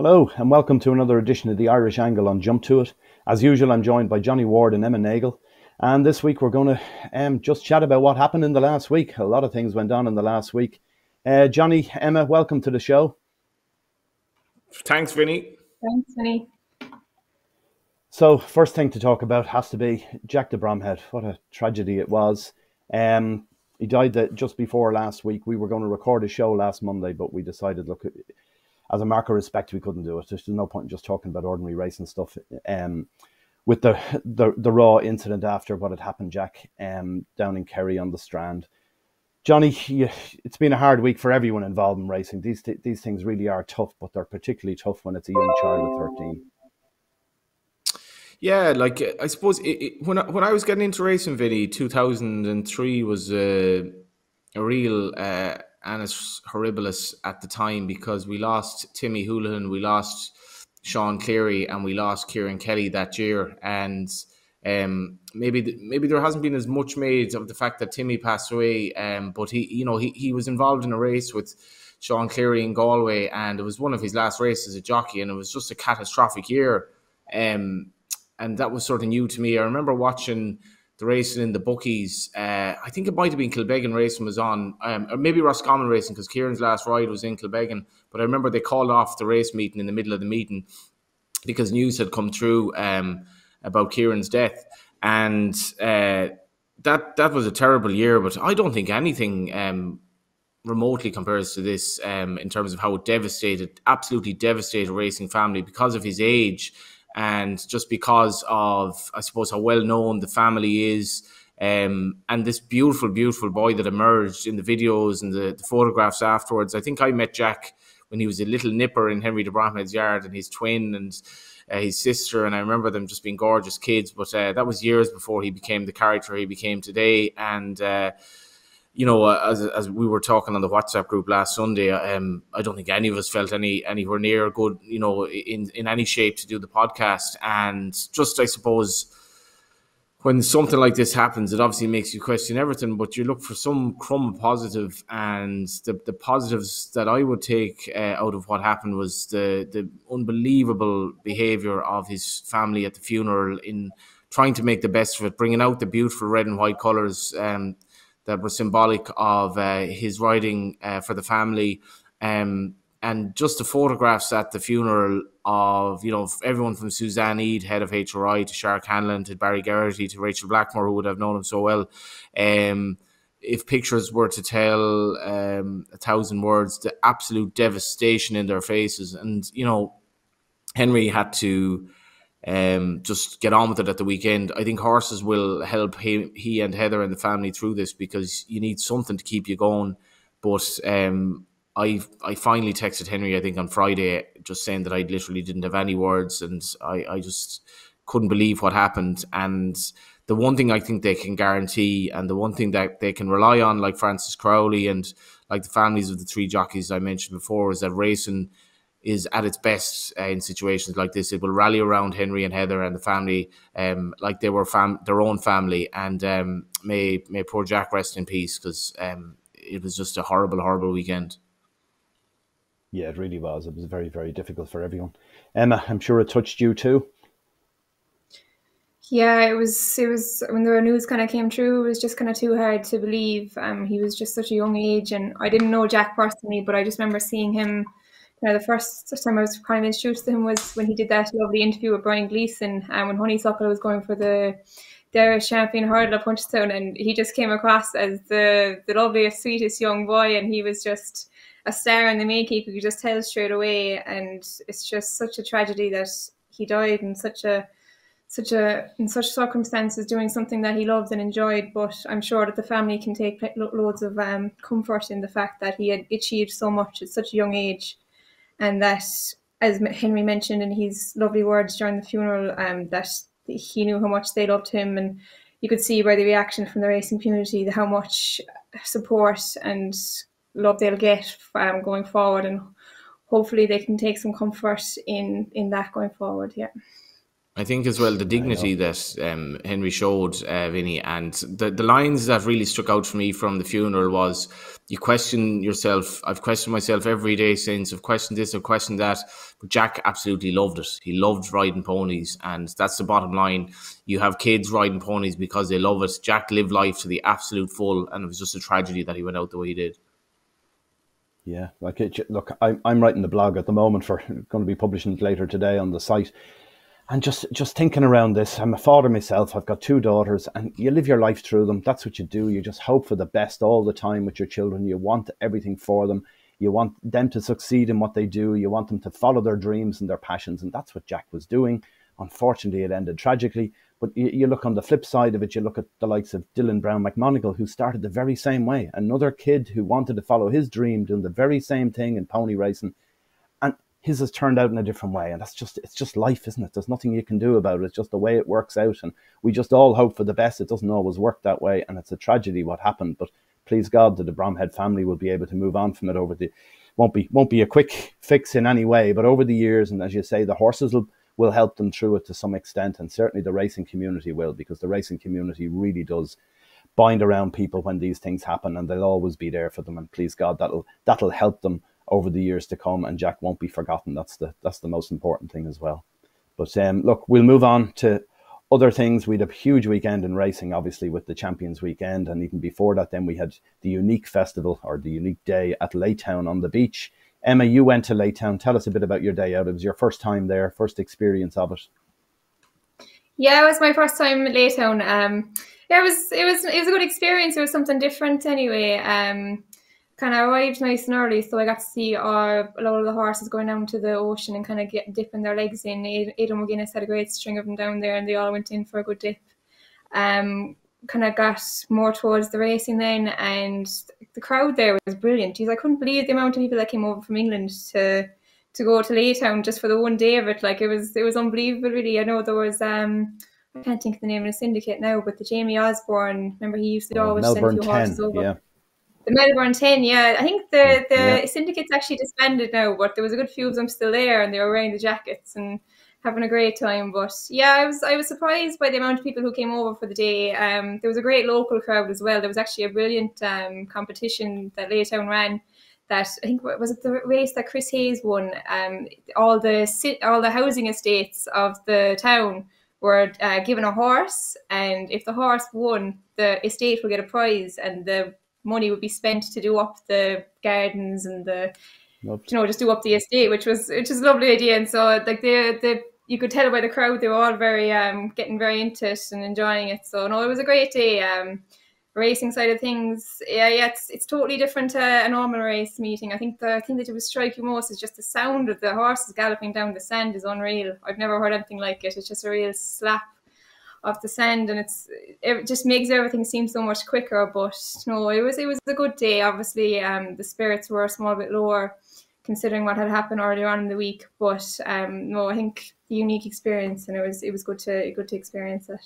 Hello and welcome to another edition of the Irish Angle on Jump To It. As usual, I'm joined by Johnny Ward and Emma Nagle. And this week we're going to just chat about what happened in the last week. A lot of things went on in the last week. Johnny, Emma, welcome to the show. Thanks, Vinny. Thanks, Vinny. So first thing to talk about has to be Jack de Bromhead. What a tragedy it was. He died just before last week. We were going to record a show last Monday, but we decided, look, as a mark of respect, we couldn't do it. There's no point in just talking about ordinary racing stuff. With the raw incident after what had happened, Jack, down in Kerry on the Strand. Johnny, it's been a hard week for everyone involved in racing. These things really are tough, but they're particularly tough when it's a young child of 13. Yeah, like I suppose when I was getting into racing, Vinny, 2003 was a real annus horribilis at the time, because we lost Timmy Houlihan, we lost Sean Cleary, and we lost Kieran Kelly that year. And maybe there hasn't been as much made of the fact that Timmy passed away, but he was involved in a race with Sean Cleary in Galway, and it was one of his last races as a jockey, and it was just a catastrophic year. And that was sort of new to me. I remember watching the racing in the bookies. I think it might have been Kilbeggan racing was on, or maybe Roscommon racing, because Kieran's last ride was in Kilbeggan. But I remember they called off the race meeting in the middle of the meeting because news had come through about Kieran's death. And that was a terrible year. But I don't think anything remotely compares to this in terms of how it absolutely devastated a racing family because of his age. And just because of, I suppose, how well known the family is, and this beautiful, beautiful boy that emerged in the videos and the photographs afterwards. I think I met Jack when he was a little nipper in Henry de Bromhead's yard, and his twin and his sister, and I remember them just being gorgeous kids. But that was years before he became the character he became today. And as we were talking on the WhatsApp group last Sunday, I don't think any of us felt anywhere near good, in any shape to do the podcast. And just, I suppose, when something like this happens, it obviously makes you question everything, but you look for some crumb positive. And the positives that I would take out of what happened was the unbelievable behaviour of his family at the funeral in trying to make the best of it, bringing out the beautiful red and white colours that were symbolic of his riding for the family, and just the photographs at the funeral of everyone from Suzanne Eade, head of HRI, to Shark Hanlon, to Barry Geraghty, to Rachel Blackmore, who would have known him so well. If pictures were to tell 1,000 words, the absolute devastation in their faces. And Henry had to just get on with it at the weekend. I think horses will help he and Heather and the family through this, because you need something to keep you going. But I finally texted Henry, I think on Friday, just saying that I literally didn't have any words, and I just couldn't believe what happened. And the one thing I think they can guarantee, and the one thing that they can rely on, like Francis Crowley and like the families of the three jockeys I mentioned before, is that racing is at its best in situations like this. It will rally around Henry and Heather and the family like they were their own family. And may poor Jack rest in peace, because it was just a horrible, horrible weekend. Yeah, it really was. It was very, very difficult for everyone. Emma, I'm sure it touched you too. Yeah, it was when the news kind of came through, it was just kind of too hard to believe. He was just such a young age, and I didn't know Jack personally, but I just remember seeing him. The first time I was kind of introduced to him was when he did that lovely interview with Brian Gleeson, and when Honeysuckle was going for the Irish champion hurdle at Punchestown, and he just came across as the loveliest, sweetest young boy, and he was just a star in the making. You could just tell straight away, and it's just such a tragedy that he died in such circumstances, doing something that he loved and enjoyed. But I'm sure that the family can take loads of comfort in the fact that he had achieved so much at such a young age. And that, as Henry mentioned in his lovely words during the funeral, that he knew how much they loved him, and you could see by the reaction from the racing community how much support and love they'll get going forward, and hopefully they can take some comfort in that going forward. Yeah. I think as well the dignity that Henry showed, Vinny, and the lines that really struck out for me from the funeral was, you question yourself. I've questioned myself every day since. I've questioned this, I've questioned that. But Jack absolutely loved it. He loved riding ponies, and that's the bottom line. You have kids riding ponies because they love it. Jack lived life to the absolute full, and it was just a tragedy that he went out the way he did. Yeah, like look, I'm writing the blog at the moment for going to be publishing it later today on the site. And just thinking around this, I'm a father myself. I've got 2 daughters, and you live your life through them. That's what you do. You just hope for the best all the time with your children. You want everything for them. You want them to succeed in what they do. You want them to follow their dreams and their passions. And that's what Jack was doing. Unfortunately, it ended tragically. But you look on the flip side of it, you look at the likes of Dylan Brown McMonigal, who started the very same way. Another kid who wanted to follow his dream, doing the very same thing in pony racing. And his has turned out in a different way, and it's just life, isn't it? There's nothing you can do about it. It's just the way it works out, and we just all hope for the best. It doesn't always work that way, and it's a tragedy what happened. But please God that the Bromhead family will be able to move on from it over the won't be a quick fix in any way, but over the years, and as you say, the horses will help them through it to some extent, and certainly the racing community will, because the racing community really does bind around people when these things happen, and they'll always be there for them. And please God, that'll help them over the years to come, and Jack won't be forgotten. That's the most important thing as well. But look, we'll move on to other things. We had a huge weekend in racing, obviously, with the Champions Weekend, and even before that, then we had the Unique Festival, or the Unique Day at Laytown on the beach. Emma, you went to Laytown. Tell us a bit about your day out. It was your first time there, first experience of it. Yeah, it was my first time at Laytown. Yeah, it was a good experience. It was something different anyway. Kind of arrived nice and early, so I got to see a lot of the horses going down to the ocean and kind of dipping their legs in. Aidan McGuinness had a great string of them down there, and they all went in for a good dip. Kind of got more towards the racing then, and the crowd there was brilliant. I couldn't believe the amount of people that came over from England to go to Laytown just for the one day of it. Like, it was unbelievable, really. I know there was I can't think of the name of the syndicate now, but the Jamie Osborne, remember, he used to always send a few horses over. Yeah. The Melbourne 10, yeah. I think the syndicate's actually disbanded now, but there was a good few of them still there, and they were wearing the jackets and having a great time. But yeah, I was surprised by the amount of people who came over for the day. There was a great local crowd as well. There was actually a brilliant competition that Laytown ran. That I think was it the race that Chris Hayes won. All the housing estates of the town were given a horse, and if the horse won, the estate will get a prize, and the money would be spent to do up the gardens and just do up the estate, which was a lovely idea. And so like you could tell by the crowd, they were all very getting very into it and enjoying it. So no, it was a great day. Racing side of things, it's totally different to a normal race meeting. I think the thing that would strike you most is just the sound of the horses galloping down the sand is unreal. I've never heard anything like it. It's just a real slap of the sand, and it just makes everything seem so much quicker. But no, it was a good day. Obviously, the spirits were a small bit lower considering what had happened earlier on in the week. But no, I think the unique experience, and it was good to experience it.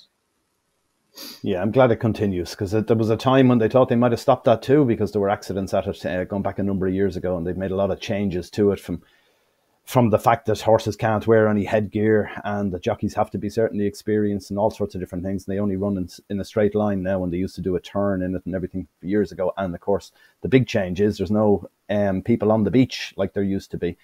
Yeah, I'm glad it continues, because there was a time when they thought they might have stopped that too, because there were accidents at it going back a number of years ago, and they've made a lot of changes to it from the fact that horses can't wear any headgear, and the jockeys have to be certainly experienced, and all sorts of different things. And they only run in a straight line now, and they used to do a turn in it and everything years ago. And of course, the big change is there's no people on the beach like there used to be,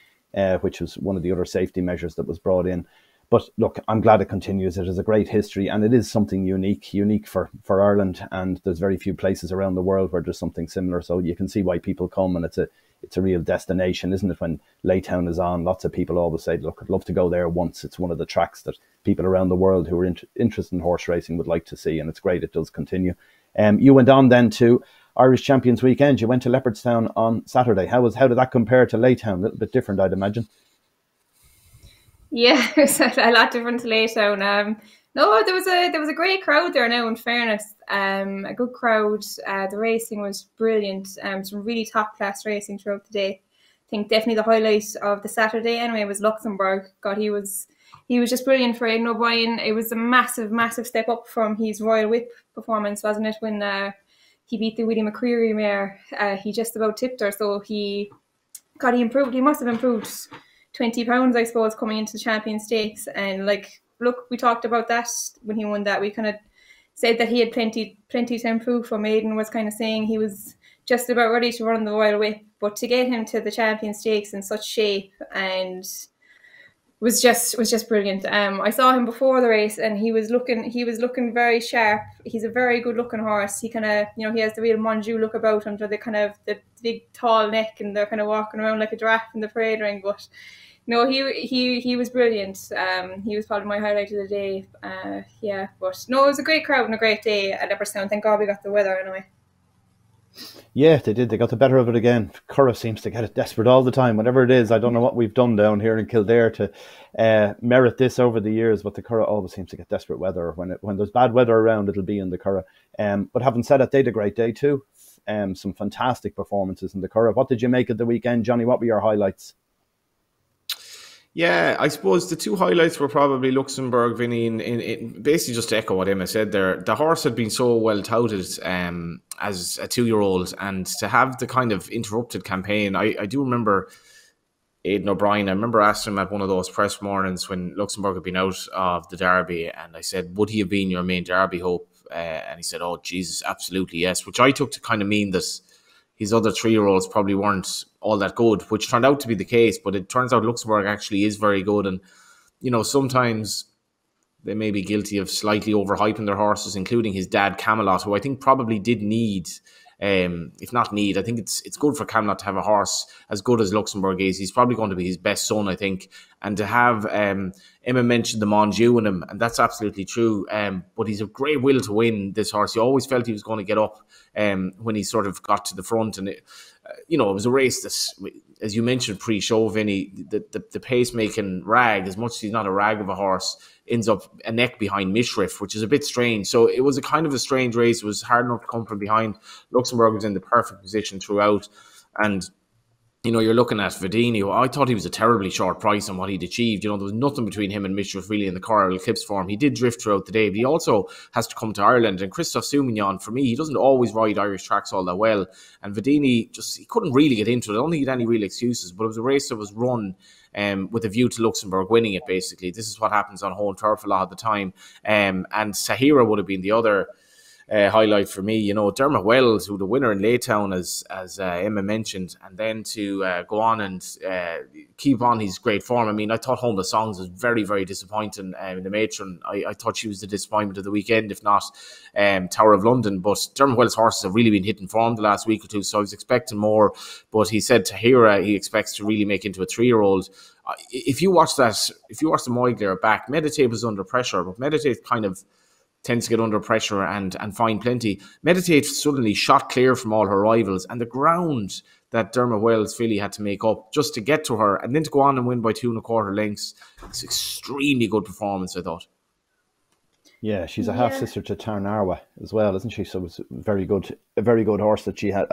which was one of the other safety measures that was brought in. But look, I'm glad it continues. It is a great history, and it is something unique for Ireland. And there's very few places around the world where there's something similar. So you can see why people come, and it's a real destination, isn't it? When Laytown is on, lots of people always say, look, I'd love to go there once. It's one of the tracks that people around the world who are interested in horse racing would like to see, and it's great it does continue. You went on then to Irish Champions Weekend. You went to Leopardstown on Saturday. How did that compare to Laytown? A little bit different, I'd imagine. Yeah, it was a lot different to Laytown. No, there was a great crowd there now, in fairness. A good crowd. The racing was brilliant. Some really top class racing throughout the day. I think definitely the highlight of the Saturday anyway was Luxembourg. God, he was just brilliant for Aidan O'Brien. It was a massive step up from his Royal Whip performance, wasn't it, when he beat the Willie McCreary mare. He just about tipped her, so he improved. He must have improved 20 pounds, I suppose, coming into the Champion Stakes. And like, look, we talked about that when he won that. We kind of said that he had plenty to improve from. Aidan was kind of saying he was just about ready to run the Royal Whip, but to get him to the Champion Stakes in such shape and was just brilliant. I saw him before the race, and he was looking very sharp. He's a very good looking horse. He kind of, he has the real Monjou look about him, the kind of the big tall neck, and they're kind of walking around like a giraffe in the parade ring. But no, he was brilliant. He was probably my highlight of the day. But no, it was a great crowd and a great day at Leopardstown. Thank God we got the weather anyway. Yeah, they did. They got the better of it again. Curragh seems to get it desperate all the time. Whatever it is, I don't know what we've done down here in Kildare to merit this over the years, but the Curragh always seems to get desperate weather. When there's bad weather around, it'll be in the Curragh. But having said that, they had a great day too. Some fantastic performances in the Curragh. What did you make of the weekend, Johnny? What were your highlights? Yeah, I suppose the two highlights were probably Luxembourg, Vinny, in basically just to echo what Emma said there. The horse had been so well touted as a 2-year-old, and to have the kind of interrupted campaign, I do remember Aidan O'Brien. I remember asking him at one of those press mornings when Luxembourg had been out of the Derby, and I said, would he have been your main Derby hope? And he said, oh, Jesus, absolutely yes, which I took to kind of mean that his other 3-year-olds probably weren't all that good, which turned out to be the case. But it turns out Luxembourg actually is very good. And, sometimes they may be guilty of slightly overhyping their horses, including his dad, Camelot, who I think probably did need, if not need, I think it's good for Camelot to have a horse as good as Luxembourg is. He's probably going to be his best son, I think. And to have, Emma mentioned the Monjou in him, and that's absolutely true. But he's a great will to win this horse. He always felt he was going to get up when he sort of got to the front. And, it was a race that, as you mentioned pre-show, Vinny, the pacemaking rag, as much as he's not a rag of a horse, ends up a neck behind Mishriff, which is a bit strange. So it was a kind of a strange race. It was hard enough to come from behind. Luxembourg was in the perfect position throughout. And you're looking at Vedini, who I thought he was a terribly short price on what he'd achieved. There was nothing between him and Mishriff really in the Coral Eclipse form. He did drift throughout the day, but he also has to come to Ireland. And Christophe Soumignon, for me, he doesn't always ride Irish tracks all that well. And Vedini, he couldn't really get into it. I don't think he had any real excuses, but it was a race that was run with a view to Luxembourg winning it, basically. This is what happens on home turf a lot of the time. And Sahira would have been the other highlight for me. Dermot Wells, who the winner in Laytown, as Emma mentioned, and then to go on and keep on his great form. I mean, I thought Homeless Songs was very, very disappointing in the matron. I thought she was the disappointment of the weekend, if not Tower of London. But Dermot Wells' horses have really been hitting form the last week or two, so I was expecting more. But he said Tahira he expects to really make into a 3-year-old. If you watch the Moigler back, Meditate was under pressure, but Meditate kind of tends to get under pressure and find plenty. Meditate suddenly shot clear from all her rivals, and the ground that Dermot Wells filly had to make up just to get to her, and then to go on and win by 2 1/4 lengths. It's an extremely good performance, I thought. Yeah, she's a half sister to Tarnarwa as well, isn't she? So it was a very good horse that she had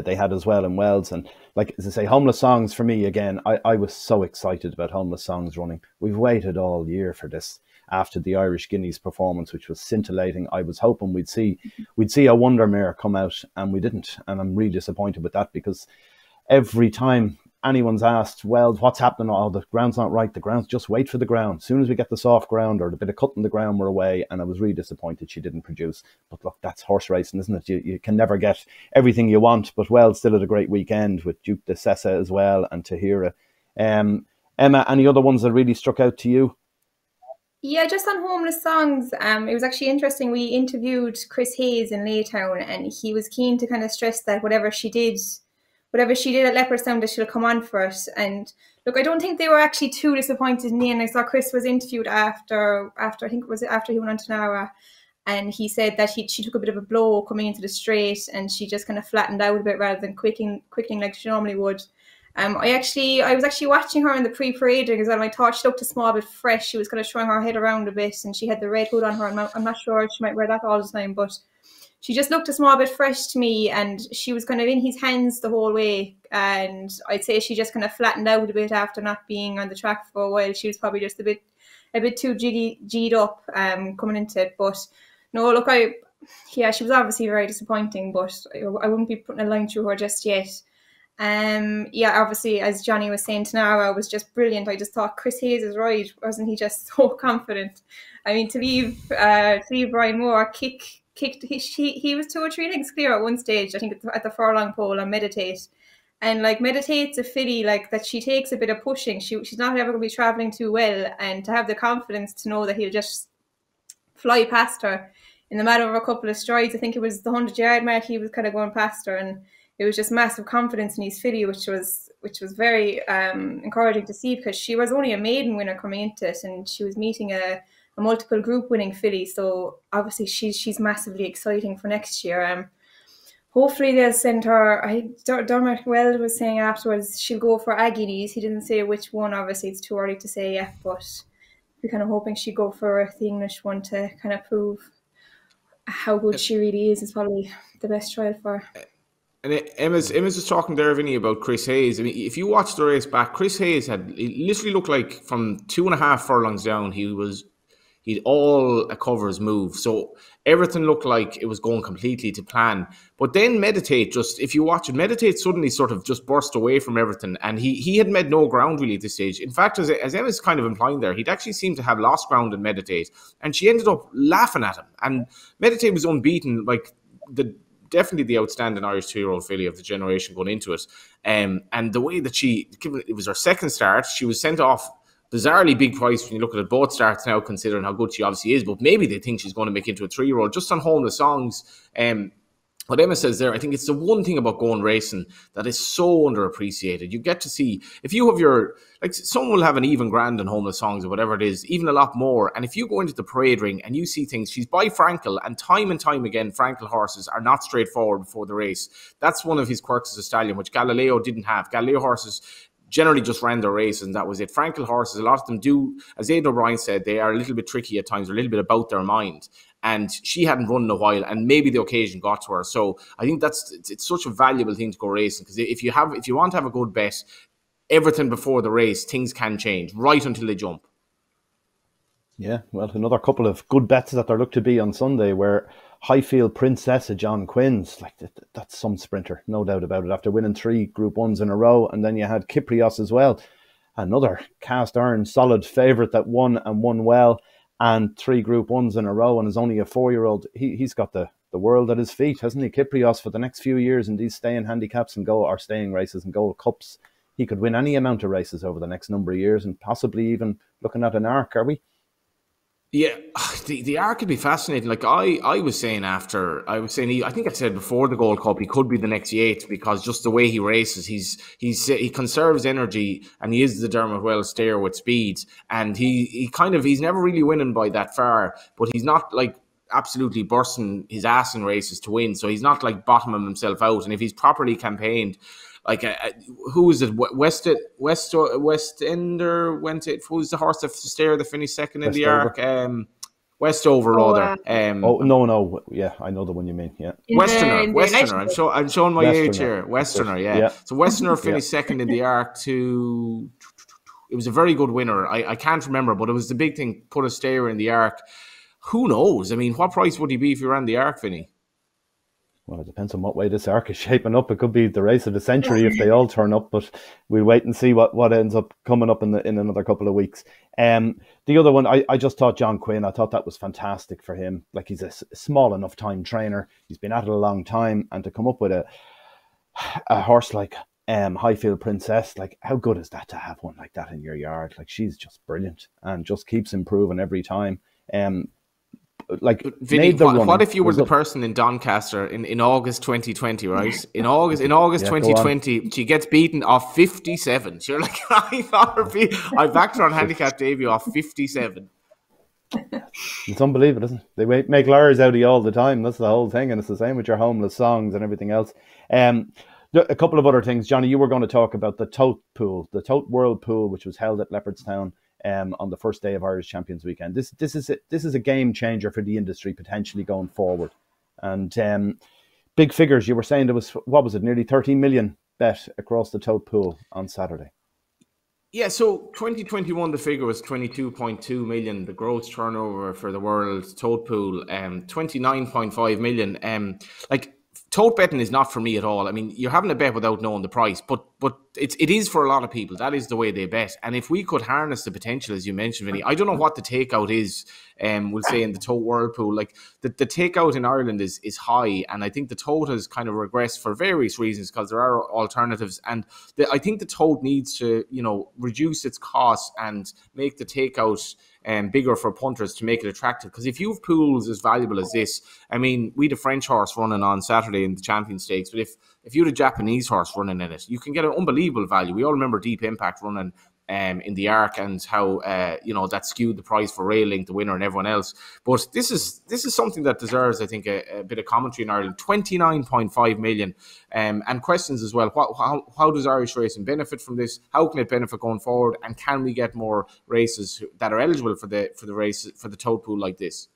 they had as well in Wells. And like as I say, Homeless Songs for me again. I was so excited about Homeless Songs running. We've waited all year for this. After the Irish Guineas performance, which was scintillating, I was hoping we'd see a wonder mare come out, and we didn't. And I'm really disappointed with that, because every time anyone's asked, well, what's happening? Oh, the ground's not right. The ground's just wait for the ground. As soon as we get the soft ground or the bit of cut in the ground, we're away. And I was really disappointed she didn't produce. But look, that's horse racing, isn't it? You can never get everything you want. But Wells still had a great weekend with Duke de Sessa as well and Tahira. Emma, any other ones that really struck out to you? Yeah, just on Homeless Songs, it was actually interesting. We interviewed Chris Hayes in Laytown, and he was keen to kind of stress that whatever she did at Leopardstown, that she'll come on for it. And look, I don't think they were actually too disappointed in the end. I saw Chris was interviewed after I think it was after he went on to Nara, and he said that she took a bit of a blow coming into the straight, and she just kind of flattened out a bit rather than quickening like she normally would. I was actually watching her in the pre-parade as well, and I thought she looked a small bit fresh. She was kind of showing her head around a bit, and she had the red hood on her. I'm not sure she might wear that all the time, but she just looked a small bit fresh to me, and she was kind of in his hands the whole way. And I'd say she just kind of flattened out a bit after not being on the track for a while. She was probably just a bit too G'd up coming into it. But no, look, she was obviously very disappointing, but I wouldn't be putting a line through her just yet. Yeah, obviously, as Johnny was saying, Tanara was just brilliant. I just thought Chris Hayes' ride, wasn't he just so confident? I mean, to leave Brian Moore kicked. He was 2 or 3 lengths clear at one stage. I think at the furlong pole on Meditate, and like Meditate's a filly like that. She takes a bit of pushing. She's not ever going to be traveling too well, and to have the confidence to know that he'll just fly past her in the matter of a couple of strides. I think it was the 100-yard mark. He was kind of going past her, and it was just massive confidence in his filly, which was very encouraging to see, because she was only a maiden winner coming into it, and she was meeting a multiple group winning filly. So obviously she's massively exciting for next year. Hopefully they'll send her. Dermot Well was saying afterwards she'll go for Aggies. He didn't say which one. Obviously it's too early to say yet, but we're kind of hoping she'd go for the English one to kind of prove how good she really is. It's probably the best trial for her. And Emma's just talking there, Vinny, about Chris Hayes. I mean, if you watch the race back, Chris Hayes it literally looked like from 2.5 furlongs down, he'd all a covers move. So everything looked like it was going completely to plan. But then Meditate, just if you watch it, Meditate suddenly sort of just burst away from everything. And he had made no ground really at this stage. In fact, as Emma's kind of implying there, he'd actually seemed to have lost ground in Meditate. And she ended up laughing at him. And Meditate was unbeaten, like definitely the outstanding Irish 2-year-old filly of the generation going into it. And the way that it was her second start, she was sent off bizarrely big price when you look at it, both starts now, considering how good she obviously is, but maybe they think she's going to make into a 3-year-old just on Homeless Songs. What Emma says there, I think it's the one thing about going racing that is so underappreciated. You get to see, if you have someone will have an even grand in Homeless Songs or whatever it is, even a lot more. And if you go into the parade ring and you see things, she's by Frankel, and time again, Frankel horses are not straightforward before the race. That's one of his quirks as a stallion, which Galileo didn't have. Galileo horses generally just ran their races, and that was it. Frankel horses, a lot of them do, as Aidan O'Brien said, they are a little bit tricky at times, or a little bit about their mind. And she hadn't run in a while, and maybe the occasion got to her. So I think it's such a valuable thing to go racing, because if you want to have a good bet, everything before the race, things can change right until they jump. Yeah, well, another couple of good bets that there look to be on Sunday, where Highfield Princess of John Quinn's, like that's some sprinter, no doubt about it, after winning 3 Group 1s in a row. And then you had Kiplias as well, another cast iron solid favourite that won well, and 3 Group 1s in a row, and is only a 4-year-old. He's got the world at his feet, hasn't he? Kiplias, for the next few years in these staying handicaps and staying races and Gold Cups. He could win any amount of races over the next number of years, and possibly even looking at an arc, are we? Yeah, the arc could be fascinating. Like I was saying I think I said before the Gold Cup, he could be the next Yates, because just the way he races, he conserves energy, and he is the Dermot Wells stayer with speed, and he's never really winning by that far, but he's not like absolutely bursting his ass in races to win, so he's not like bottoming himself out. And if he's properly campaigned, like who is it? Westender went it. Who's the horse that stair that finished second in the arc? Westover, rather. No, yeah, I know the one you mean. Yeah, Westerner. I'm showing my age here. Westerner, yeah. So Westerner finished second in the arc. It was a very good winner. I can't remember, but it was the big thing. Put a stayer in the arc. Who knows? I mean, what price would he be if he ran the arc, Vinny? Well, it depends on what way this arc is shaping up. It could be the race of the century if they all turn up, but we'll wait and see what ends up coming up in another couple of weeks. The other one, I just thought John Quinn, I thought that was fantastic for him. Like, he's a small enough time trainer. He's been at it a long time, and to come up with a horse like Highfield Princess, like, how good is that to have one like that in your yard? Like, she's just brilliant and just keeps improving every time. Like, Vinny, what if you were the person in Doncaster in August 2020, right? In August 2020, she gets beaten off 57. You're like, I backed her on handicap debut off 57. It's unbelievable, isn't it? They make liars out of you all the time. That's the whole thing, and it's the same with your Homeless Songs and everything else. A couple of other things, Johnny. You were going to talk about the totepool, the Tote World Pool, which was held at Leopardstown on the first day of Irish Champions Weekend. This is a game changer for the industry potentially going forward. And big figures. You were saying there was, what was it, nearly 13 million bet across the Tote Pool on Saturday. Yeah, so 2021, the figure was 22.2 million. The gross turnover for the World Tote Pool, 29.5 million. tote betting is not for me at all. I mean, you're having a bet without knowing the price, but it is for a lot of people. That is the way they bet. And if we could harness the potential, as you mentioned, Vinny, I don't know what the takeout is. We'll say in the tote whirlpool, like the takeout in Ireland is high, and I think the tote has kind of regressed for various reasons because there are alternatives. And I think the tote needs to, reduce its costs and make the takeout bigger for punters to make it attractive. Because if you have pools as valuable as this, I mean, we had a French horse running on Saturday in the Champion Stakes, but if you had a Japanese horse running in it, you can get an unbelievable value. We all remember Deep Impact running in the Arc and how that skewed the price for Railing, the winner, and everyone else. But this is something that deserves, I think, a bit of commentary in Ireland. 29.5 million, and questions as well. How does Irish racing benefit from this? How can it benefit going forward? And can we get more races that are eligible for the race for the tote pool like this?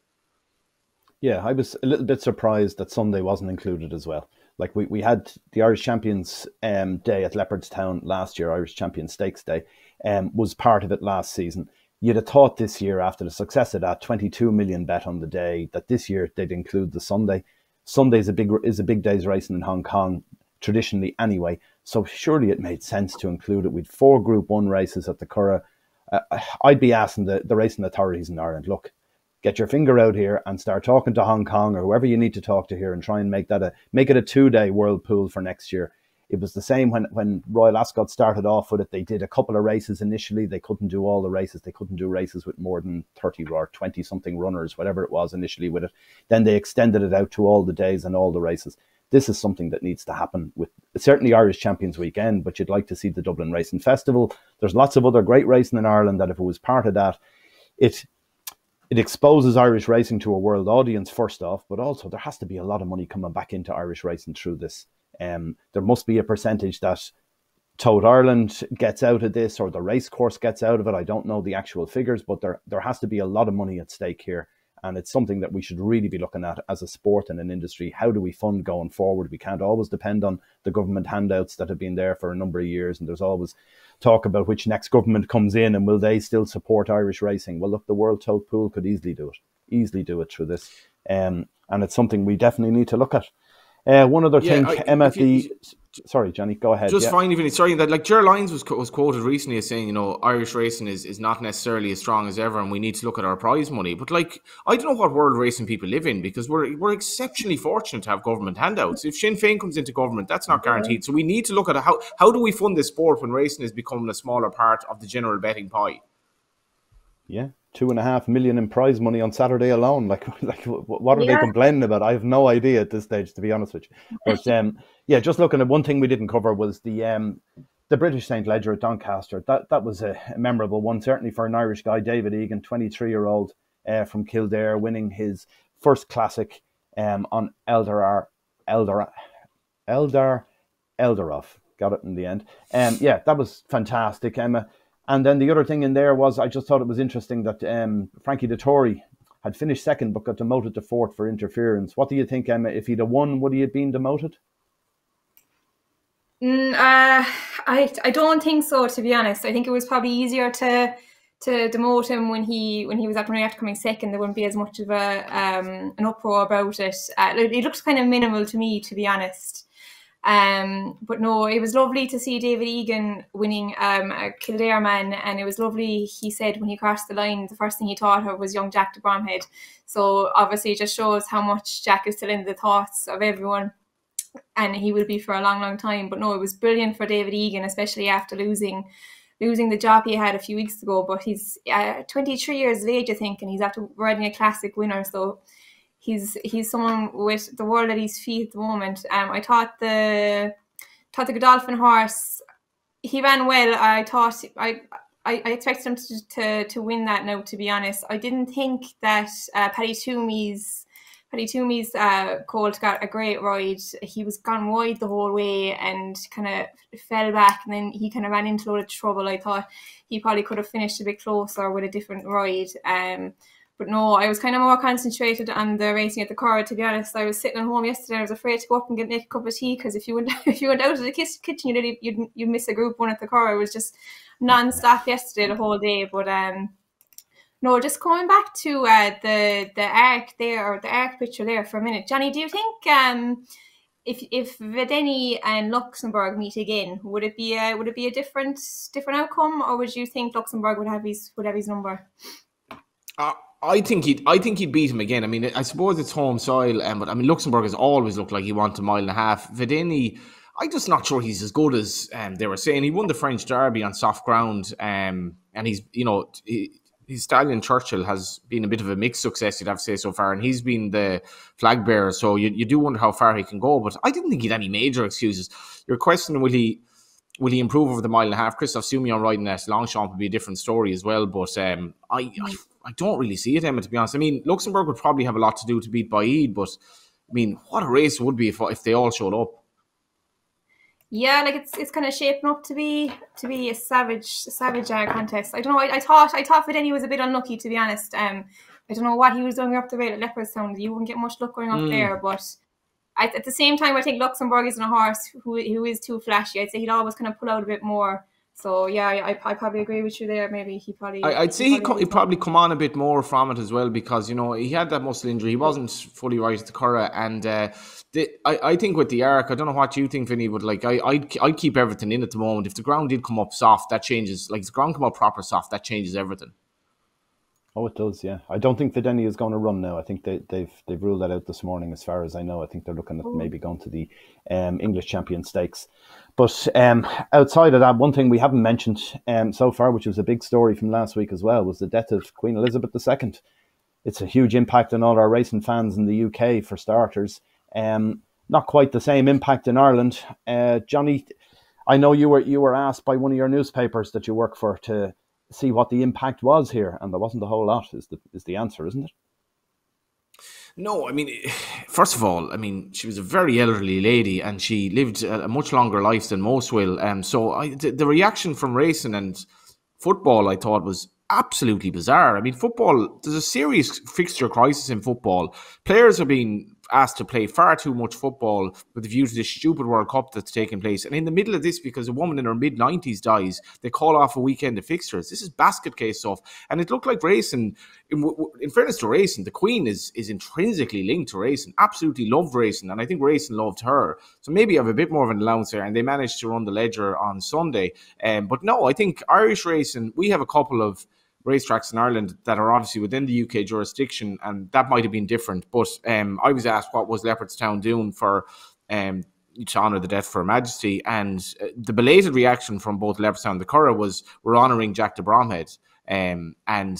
Yeah, I was a little bit surprised that Sunday wasn't included as well. Like we had the Irish Champions Day at Leopardstown last year, Irish Champions Stakes Day, was part of it last season. You'd have thought this year, after the success of that 22 million bet on the day, that this year they'd include the Sunday. Sunday is a big day's racing in Hong Kong, traditionally anyway. So surely it made sense to include it. With 4 Group 1 races at the Curragh. I'd be asking the racing authorities in Ireland, look, get your finger out here and start talking to Hong Kong or whoever you need to talk to here and try and make it a 2-day world pool for next year. It was the same when Royal Ascot started off with it. They did a couple of races initially. They couldn't do all the races. They couldn't do races with more than 30 or 20 something runners, whatever it was initially with it. Then they extended it out to all the days and all the races. This is something that needs to happen with certainly Irish Champions Weekend, but you'd like to see the Dublin Racing Festival. There's lots of other great racing in Ireland that if it was part of that, it exposes Irish racing to a world audience first off, but also there has to be a lot of money coming back into Irish racing through this. There must be a percentage that Tote Ireland gets out of this or the race course gets out of it. I don't know the actual figures, but there has to be a lot of money at stake here. And it's something that we should really be looking at as a sport and an industry. How do we fund going forward? We can't always depend on the government handouts that have been there for a number of years. And there's always talk about which next government comes in and will they still support Irish racing? Well, look, the World Tote Pool could easily do it through this. And it's something we definitely need to look at. One other thing, Emma, sorry, Johnny, go ahead. Just finally, Vinny, sorry, that like Ger Lyons was quoted recently as saying, Irish racing is not necessarily as strong as ever, and we need to look at our prize money. But like, I don't know what world racing people live in, because we're exceptionally fortunate to have government handouts. If Sinn Féin comes into government, that's not guaranteed. So we need to look at how do we fund this sport when racing is becoming a smaller part of the general betting pie. Yeah. 2.5 million in prize money on Saturday alone. Like what are they complaining about? I have no idea at this stage, to be honest with you. But just looking at one thing we didn't cover was the British St. Leger at Doncaster. That was a memorable one, certainly for an Irish guy, David Egan, 23-year-old from Kildare, winning his first classic on Eldar Eldarov. Got it in the end. That was fantastic, Emma. And then the other thing in there was, I just thought it was interesting that Frankie Dettori had finished second but got demoted to fourth for interference. What do you think, Emma? If he'd have won, would he have been demoted? I don't think so, to be honest. I think it was probably easier to demote him when he was after coming second. There wouldn't be as much of an uproar about it. It looks kind of minimal to me, to be honest. But no, it was lovely to see David Egan winning a Kildare man, and it was lovely. He said when he crossed the line, the first thing he thought of was young Jack de Bromhead. So obviously it just shows how much Jack is still in the thoughts of everyone, and he will be for a long, long time. But no, it was brilliant for David Egan, especially after losing the job he had a few weeks ago. But he's 23 years of age, I think, and he's after riding a classic winner. So he's someone with the world at his feet at the moment. I thought the Godolphin horse, he ran well. I thought I expected him to win that now, to be honest. I didn't think that Paddy Toomey's colt got a great ride. He was gone wide the whole way and kind of fell back, and then he kind of ran into a lot of trouble. I thought he probably could have finished a bit closer with a different ride. But no, I was kind of more concentrated on the racing at the Curragh, to be honest. I was sitting at home yesterday. I was afraid to go up and make a cup of tea, because if you went out of the kitchen, you'd miss a Group 1 at the Curragh. It was just non-stop yesterday, the whole day. But no, just going back to the arc there, or the arc picture there for a minute. Johnny, do you think if Vedeni and Luxembourg meet again, would it be a different outcome, or would you think Luxembourg would have his number? I think he'd beat him again. I mean, I suppose it's home soil, but I mean, Luxembourg has always looked like he wants a mile and a half. Vedeni, I'm just not sure he's as good as they were saying. He won the French Derby on soft ground, and he's, his stallion Churchill has been a bit of a mixed success, you'd have to say, so far, and he's been the flag bearer. So you do wonder how far he can go. But I didn't think he'd any major excuses. Your question, will he improve over the mile and a half? Christophe Soumillon riding that Longchamp would be a different story as well. But I don't really see it, Emma, to be honest. I mean, Luxembourg would probably have a lot to do to beat Baid, but I mean, what a race it would be if they all showed up. Yeah, like it's kind of shaping up to be a savage contest. I don't know. I thought Vedeni was a bit unlucky, to be honest. I don't know what he was doing up the rail at Leopardstown. You wouldn't get much luck going up there, but at the same time, I think Luxembourg isn't a horse who is too flashy. I'd say he'd always kind of pull out a bit more. So yeah, I probably agree with you there. Maybe I'd say he'd probably come on a bit more from it as well, because he had that muscle injury. He wasn't fully right at the Curragh, and I think with the Arc, I don't know what you think, Vinny, but like I'd keep everything in at the moment. If the ground did come up soft, that changes. Like if the ground come up proper soft, that changes everything. Oh, it does, yeah. I don't think Vedeni is going to run now. I think they've ruled that out this morning, as far as I know. I think they're looking at maybe going to the English Champion Stakes. But outside of that, one thing we haven't mentioned so far, which was a big story from last week as well, was the death of Queen Elizabeth II. It's a huge impact on all our racing fans in the UK, for starters. Not quite the same impact in Ireland. Johnny, I know you were asked by one of your newspapers that you work for to see what the impact was here, and there wasn't a whole lot, is the answer, isn't it? No, I mean, first of all, I mean, she was a very elderly lady, and she lived a much longer life than most will. So the reaction from racing and football, I thought, was absolutely bizarre. I mean, football, there's a serious fixture crisis in football. Players are being asked to play far too much football with a view to this stupid World Cup that's taking place. And in the middle of this, because a woman in her mid-90s dies, they call off a weekend of fixtures. This is basket case stuff. And it looked like racing, in fairness to racing, the Queen is intrinsically linked to racing, absolutely loved racing, and I think racing loved her. So maybe I have a bit more of an allowance there, and they managed to run the ledger on Sunday. But no, I think Irish racing, we have a couple of racetracks in Ireland that are obviously within the UK jurisdiction, and that might have been different. But I was asked what was Leopardstown doing for to honour the death of Her Majesty, and the belated reaction from both Leopardstown and the Curragh was, we're honouring Jack de Bromhead, and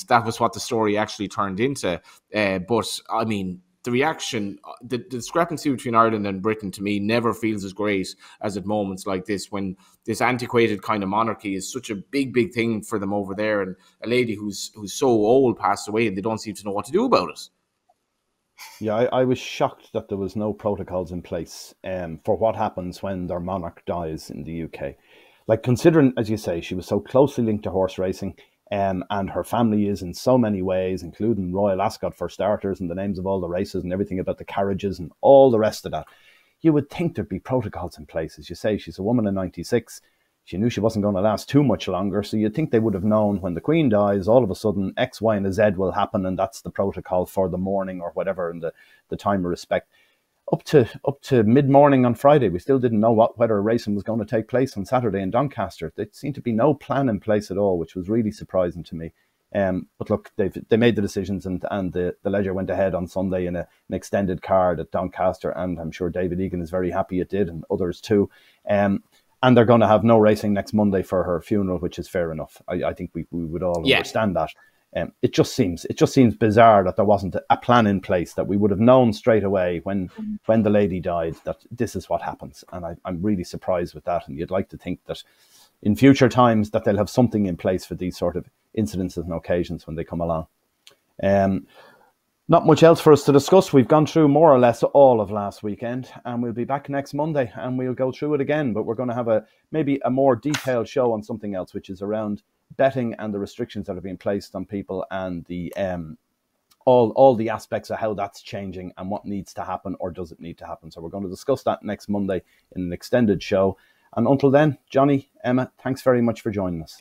that was what the story actually turned into. But I mean, the reaction, the discrepancy between Ireland and Britain, to me, never feels as great as at moments like this, when this antiquated kind of monarchy is such a big thing for them over there, and a lady who's so old passed away, and they don't seem to know what to do about it. Yeah, I was shocked that there was no protocols in place for what happens when their monarch dies in the UK. Like, considering, as you say, she was so closely linked to horse racing, and her family is in so many ways, including Royal Ascot for starters, and the names of all the races and everything about the carriages and all the rest of that. You would think there'd be protocols in place. As you say, she's a woman in 96. She knew she wasn't going to last too much longer, so you'd think they would have known when the Queen dies, all of a sudden X, Y, and a Z will happen, and that's the protocol for the morning or whatever, and the time of respect. Up to mid-morning on Friday, we still didn't know whether racing was going to take place on Saturday in Doncaster. There seemed to be no plan in place at all, which was really surprising to me. But look, they made the decisions, and the ledger went ahead on Sunday in an extended card at Doncaster, and I'm sure David Egan is very happy it did, and others too. And they're going to have no racing next Monday for her funeral, which is fair enough. I think we would all understand that. It just seems bizarre that there wasn't a plan in place, that we would have known straight away when the lady died that this is what happens. And I'm really surprised with that. And you'd like to think that in future times that they'll have something in place for these sort of incidences and occasions when they come along. Not much else for us to discuss. We've gone through more or less all of last weekend, and we'll be back next Monday and we'll go through it again. But we're going to have maybe a more detailed show on something else, which is around betting and the restrictions that are being placed on people, and the all the aspects of how that's changing and what needs to happen or doesn't need to happen. So we're going to discuss that next Monday in an extended show. And until then, Johnny, Emma, thanks very much for joining us.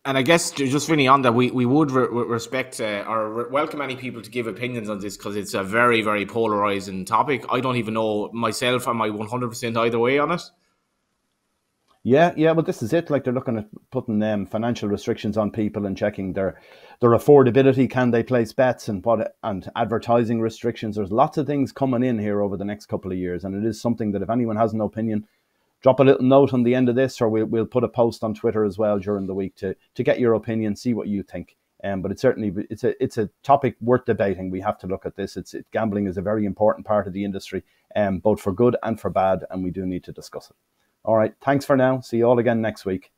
And I guess just really on that, we would respect or welcome any people to give opinions on this, because it's a very, very polarizing topic. I don't even know myself, am I 100% either way on it? Yeah, well, this is it. Like, they're looking at putting financial restrictions on people and checking their affordability. Can they place bets, and advertising restrictions? There's lots of things coming in here over the next couple of years, and it is something that if anyone has an opinion, drop a little note on the end of this, or we'll put a post on Twitter as well during the week to get your opinion, see what you think. But it's a topic worth debating. We have to look at this. Gambling is a very important part of the industry, both for good and for bad, and we do need to discuss it. All right, thanks for now. See you all again next week.